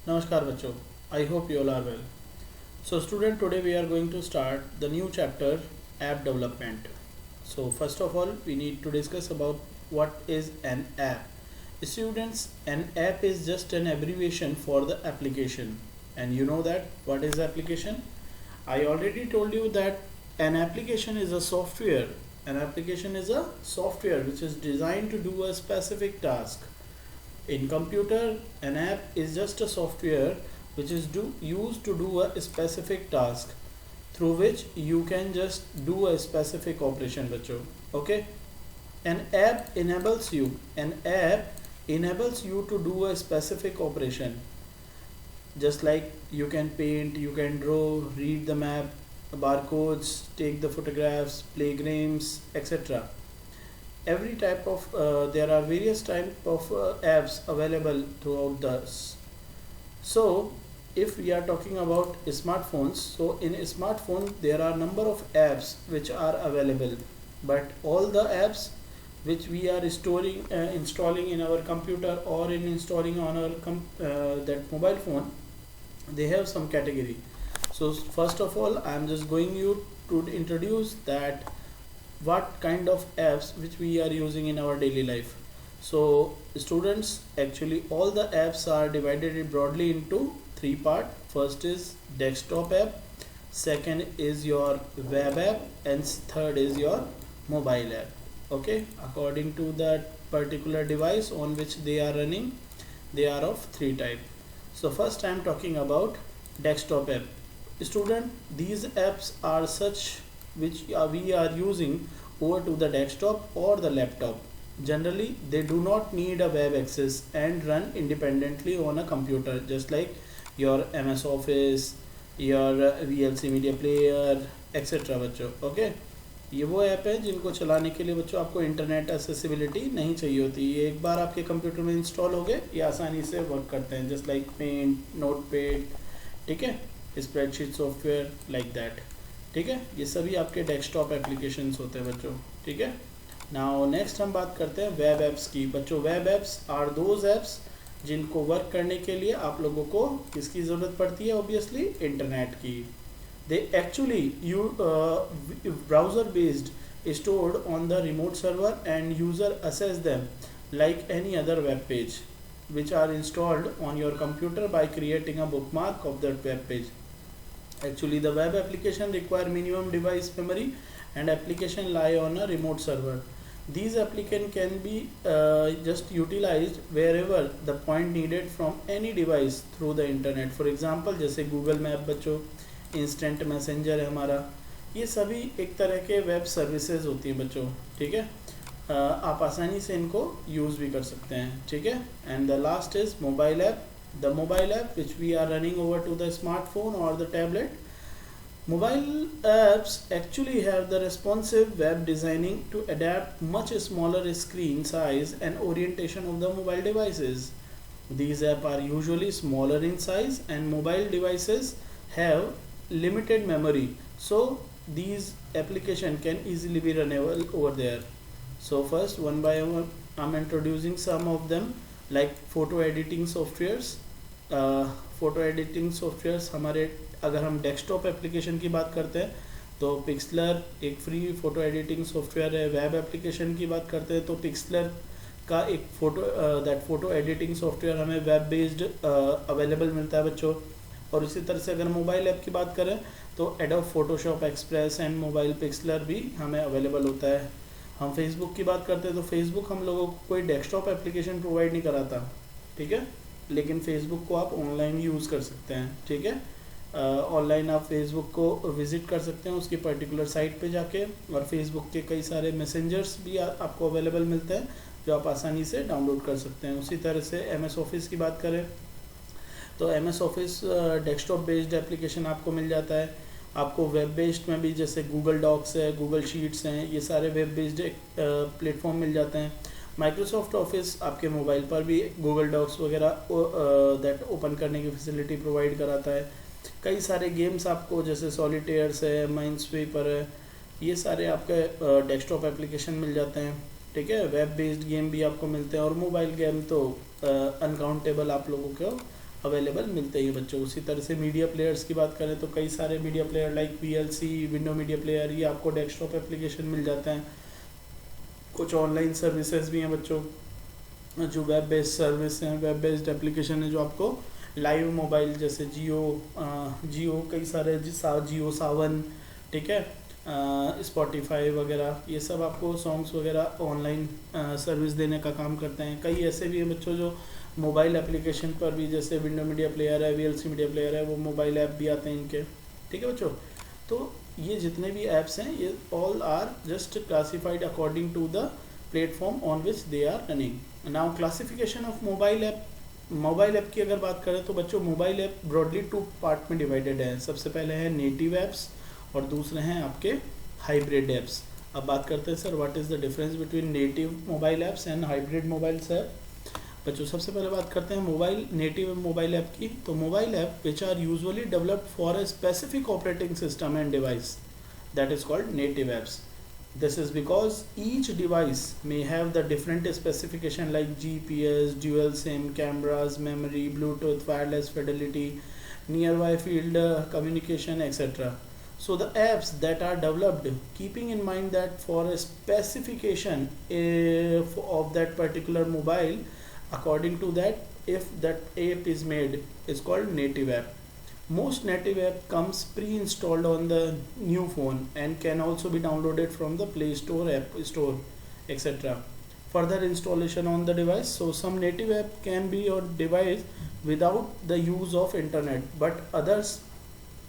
Namaskar bachcho. I hope you all are well. So student, today we are going to start the new chapter, app development. So first of all we need to discuss about what is an app. Students, an app is just an abbreviation for the application. And you know that what is application? I already told you that an application is a software. An application is a software which is designed to do a specific task. In computer, an app is just a software which is used to do a specific task through which you can just do a specific operation बच्चों. Okay, an app enables you to do a specific operation, just like you can paint, you can draw, read the map, barcodes, take the photographs, play games, etc. Every type of there are various type of apps available throughout this. So if we are talking about smartphones, so in a smartphone there are number of apps which are available, but all the apps which we are installing in our computer or in installing on our that mobile phone, they have some category. So first of all I am just going you to introduce that what kind of apps which we are using in our daily life. So students, actually all the apps are divided broadly into three part. First is desktop app, second is your web app, and third is your mobile app. Okay, according to that particular device on which they are running, they are of three type. So first I am talking about desktop app. Student, these apps are such which we are using over to the desktop or the laptop. Generally they do not need a web access and run independently on a computer, just like your MS Office, your VLC media player, etc. बच्चों. Okay, ये वो app है जिनको चलाने के लिए बच्चों आपको इंटरनेट एक्सेसिबिलिटी नहीं चाहिए होती. ये एक बार आपके कंप्यूटर में इंस्टॉल हो गए, ये आसानी से वर्क करते हैं, जस्ट लाइक पेंट, नोटपैड, ठीक है, स्प्रेडशीट सॉफ्टवेयर, लाइक दैट. ठीक है, ये सभी आपके डेस्कटॉप एप्लीकेशंस होते हैं बच्चों. ठीक है, नाउ नेक्स्ट हम बात करते हैं वेब ऐप्स की. बच्चों, web apps are those apps जिनको वर्क करने के लिए आप लोगों को किसकी ज़रूरत पड़ती है? ऑब्वियसली इंटरनेट की. They actually you browser based, stored on the remote server, and user access them like any other web page, which are installed on your computer by creating a bookmark of that web page. Actually the web application require minimum device memory and application lie on a remote server. These application can be just utilized wherever the point needed from any device through the internet. For example, जैसे Google Map बच्चों, instant messenger है हमारा, ये सभी एक तरह के web services होती हैं बच्चों. ठीक है, आप आसानी से इनको यूज़ भी कर सकते हैं. ठीक है, and the last is mobile app. The mobile app which we are running over to the smartphone or the tablet. Mobile apps actually have the responsive web designing to adapt much smaller screen size and orientation of the mobile devices. These apps are usually smaller in size and mobile devices have limited memory, so these application can easily be runnable over there. So first one by one I'm introducing some of them, like photo editing softwares. Photo editing softwares हमारे, अगर हम desktop application की बात करते हैं तो Pixlr एक free photo editing software है. वेब एप्लीकेशन की बात करते हैं तो पिक्सलर का एक फ़ोटो एडिटिंग सॉफ्टवेयर हमें वेब बेस्ड अवेलेबल मिलता है बच्चों. और इसी तरह से अगर मोबाइल ऐप की बात करें तो adobe Photoshop express and mobile Pixlr भी हमें अवेलेबल होता है. हम फेसबुक की बात करते हैं तो फेसबुक हम लोगों को कोई डेस्कटॉप एप्लीकेशन प्रोवाइड नहीं कराता. ठीक है, लेकिन फेसबुक को आप ऑनलाइन यूज़ कर सकते हैं. ठीक है, ऑनलाइन आप फेसबुक को विज़िट कर सकते हैं उसकी पर्टिकुलर साइट पे जाके, और फेसबुक के कई सारे मैसेंजर्स भी आपको अवेलेबल मिलते हैं जो आप आसानी से डाउनलोड कर सकते हैं. उसी तरह से MS ऑफिस की बात करें तो MS office desktop based application आपको मिल जाता है. आपको वेब बेस्ड में भी जैसे गूगल डॉक्स है, गूगल शीट्स हैं, ये सारे वेब बेस्ड प्लेटफॉर्म मिल जाते हैं. माइक्रोसॉफ्ट ऑफिस आपके मोबाइल पर भी गूगल डॉक्स वगैरह दैट ओपन करने की फैसिलिटी प्रोवाइड कराता है. कई सारे गेम्स आपको जैसे सॉलिटेयर्स है, माइनस्वीपर है, ये सारे आपके डेस्कटॉप एप्लीकेशन मिल जाते हैं. ठीक है, वेब बेस्ड गेम भी आपको मिलते हैं, और मोबाइल गेम तो अनकाउंटेबल आप लोगों को अवेलेबल मिलते हैं बच्चों। उसी तरह से मीडिया प्लेयर्स की बात करें तो कई सारे media player like VLC, window media player, ये आपको डेस्कटॉप एप्लीकेशन मिल जाते हैं। कुछ ऑनलाइन सर्विसेज भी हैं बच्चों, जो वेब बेस्ड सर्विस हैं, वेब बेस्ड एप्लीकेशन है जो आपको लाइव मोबाइल जैसे जियो कई सारे जियो सावन, ठीक है, स्पॉटिफाई वगैरह, ये सब आपको सॉन्ग्स वगैरह ऑनलाइन सर्विस देने का काम करते हैं। कई ऐसे भी हैं बच्चों जो मोबाइल एप्लीकेशन पर भी, जैसे विंडो मीडिया प्लेयर है, VLC मीडिया प्लेयर है, वो मोबाइल ऐप भी आते हैं इनके, ठीक है बच्चों। तो ये जितने भी ऐप्स हैं ये all are just classified according to the platform on which they are running. Now classification of mobile app. Mobile app की अगर बात करें तो बच्चों मोबाइल ऐप ब्रॉडली 2 पार्ट में डिवाइडेड है। सबसे पहले है नेटिव ऐप्स और दूसरे हैं आपके हाइब्रिड ऐप्स। अब बात करते हैं sir what is the difference between native mobile apps and hybrid mobile app. बच्चों सबसे पहले बात करते हैं मोबाइल नेटिव मोबाइल ऐप की। तो mobile app which are usually developed for a specific operating system and device, that is called native apps. This is because each device may have the different specification like GPS, dual SIM, cameras, memory, Bluetooth, wireless fidelity, nearby field communication, etc. So the apps that are developed keeping in mind that for a specification of that particular mobile, according to that, if that app is made, is called native app. Most native app comes pre-installed on the new phone and can also be downloaded from the Play Store, App Store, etc. Further installation on the device. So some native app can be on device without the use of internet, but others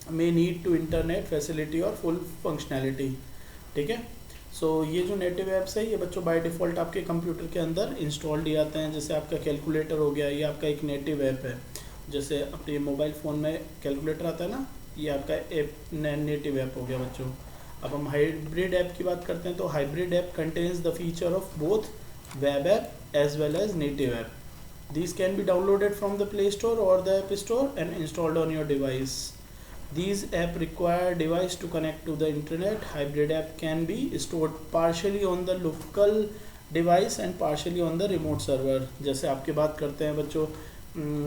may need to internet facility or full functionality. ठीक है। सो ये जो native apps है ये बच्चों by default आपके computer के अंदर इंस्टॉल्ड ही आते हैं। जैसे आपका कैलकुलेटर हो गया, ये आपका एक नेटिव ऐप है। जैसे अपने मोबाइल फ़ोन में कैलकुलेटर आता है ना, ये आपका ऐप नेटिव ऐप हो गया बच्चों। अब हम हाइब्रिड ऐप की बात करते हैं तो hybrid app contains the feature of both web app as well as native app. These can be downloaded from the Play Store or the App Store and installed on your device. These app require device to connect to the internet. Hybrid app can be stored partially on the local device and partially on the remote server. जैसे आपकी बात करते हैं बच्चों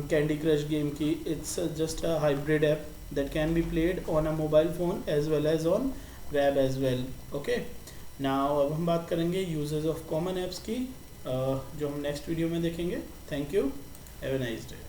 candy crush game की, it's just a hybrid app that can be played on a mobile phone as well as on web as well. Okay. Now अब हम बात करेंगे uses of common apps की, जो हम नेक्स्ट वीडियो में देखेंगे। Thank you, have a nice day.